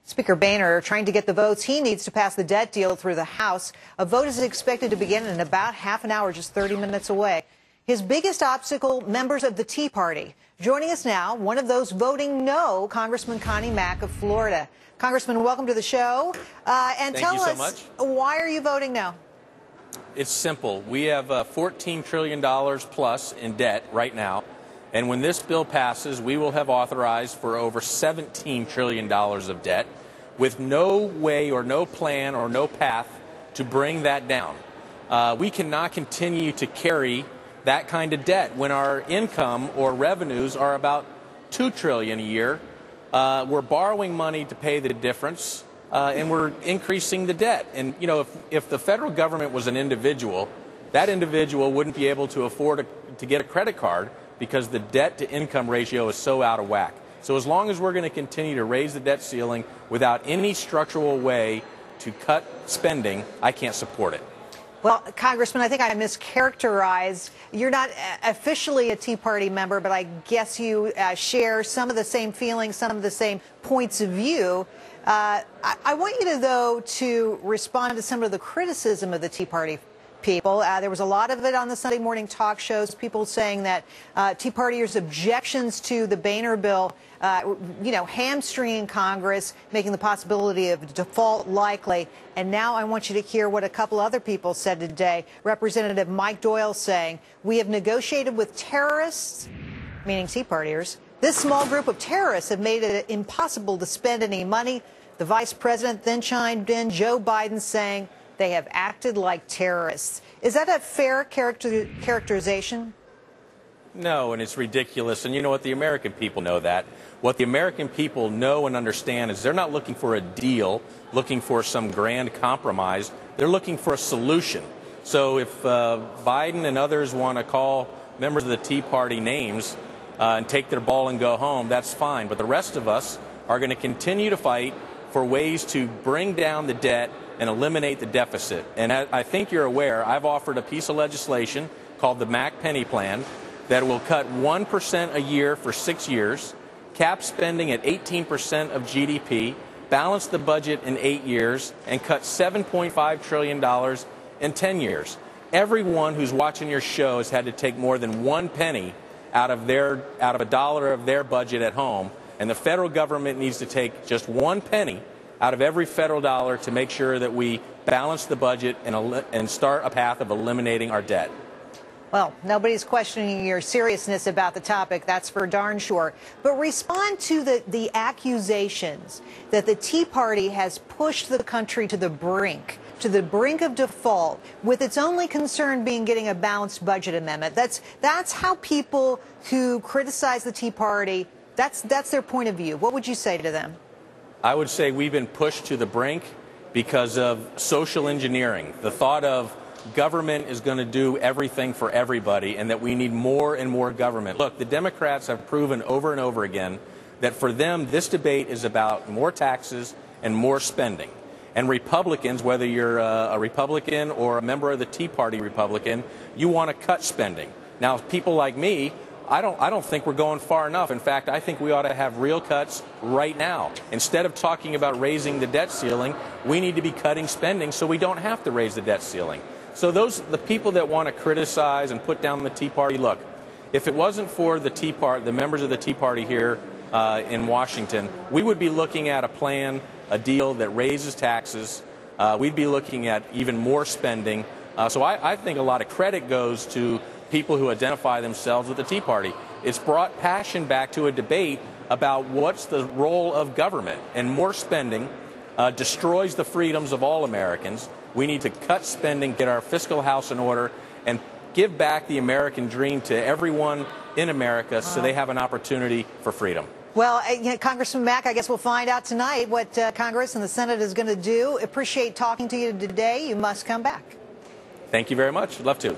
Speaker Boehner trying to get the votes he needs to pass the debt deal through the House. A vote is expected to begin in about half an hour, just 30 minutes away. His biggest obstacle, members of the Tea Party. Joining us now, one of those voting no, Congressman Connie Mack of Florida. Congressman, welcome to the show. And tell us, why are you voting no? It's simple. We have $14 trillion plus in debt right now. And when this bill passes, we will have authorized for over $17 trillion of debt with no way or no plan or no path to bring that down. We cannot continue to carry that kind of debt when our income or revenues are about $2 trillion a year. We're borrowing money to pay the difference, and we're increasing the debt. And, you know, if the federal government was an individual, that individual wouldn't be able to afford to get a credit card because the debt-to-income ratio is so out of whack. So as long as we're going to continue to raise the debt ceiling without any structural way to cut spending, I can't support it. Well, Congressman, I think I mischaracterized. You're not officially a Tea Party member, but I guess you share some of the same feelings, some of the same points of view. I want you, though, to respond to some of the criticism of the Tea Party people. There was a lot of it on the Sunday morning talk shows, people saying that Tea Partiers' objections to the Boehner bill, hamstringing Congress, making the possibility of default likely. And now I want you to hear what a couple other people said today. Representative Mike Doyle saying, we have negotiated with terrorists, meaning Tea Partiers. This small group of terrorists have made it impossible to spend any money. The vice president then chimed in, Joe Biden, saying they have acted like terrorists. Is that a fair characterization? No, and it's ridiculous. And you know what? The American people know that. What the American people know and understand is they're not looking for a deal, looking for some grand compromise. They're looking for a solution. So if Biden and others want to call members of the Tea Party names and take their ball and go home, that's fine. But the rest of us are going to continue to fight for ways to bring down the debt and eliminate the deficit. And I think you're aware, I've offered a piece of legislation called the Mack Penny Plan that will cut 1% a year for 6 years, cap spending at 18% of GDP, balance the budget in 8 years, and cut $7.5 trillion in 10 years. Everyone who's watching your show has had to take more than 1 penny out of a dollar of their budget at home, and the federal government needs to take just 1 penny out of every federal dollar to make sure that we balance the budget and start a path of eliminating our debt. Well, nobody's questioning your seriousness about the topic, that's for darn sure. But respond to the accusations that the Tea Party has pushed the country to the brink of default, with its only concern being getting a balanced budget amendment. That's how people who criticize the Tea Party, that's their point of view. What would you say to them? I would say we've been pushed to the brink because of social engineering. The thought of government is going to do everything for everybody and that we need more and more government. Look, the Democrats have proven over and over again that for them this debate is about more taxes and more spending. And Republicans, whether you're a Republican or a member of the Tea Party Republican, you want to cut spending. Now, people like me, I don't think we're going far enough. In fact, I think we ought to have real cuts right now. Instead of talking about raising the debt ceiling, we need to be cutting spending so we don't have to raise the debt ceiling. So the people that want to criticize and put down the Tea Party, look, if it wasn't for the members of the Tea Party here in Washington, we would be looking at a plan, a deal that raises taxes. We'd be looking at even more spending. So I think a lot of credit goes to people who identify themselves with the Tea Party. It's brought passion back to a debate about what's the role of government, and more spending destroys the freedoms of all Americans. We need to cut spending, get our fiscal house in order, and give back the American dream to everyone in America so they have an opportunity for freedom. Well, Congressman Mack, I guess we'll find out tonight what Congress and the Senate is going to do. Appreciate talking to you today. You must come back. Thank you very much. I'd love to.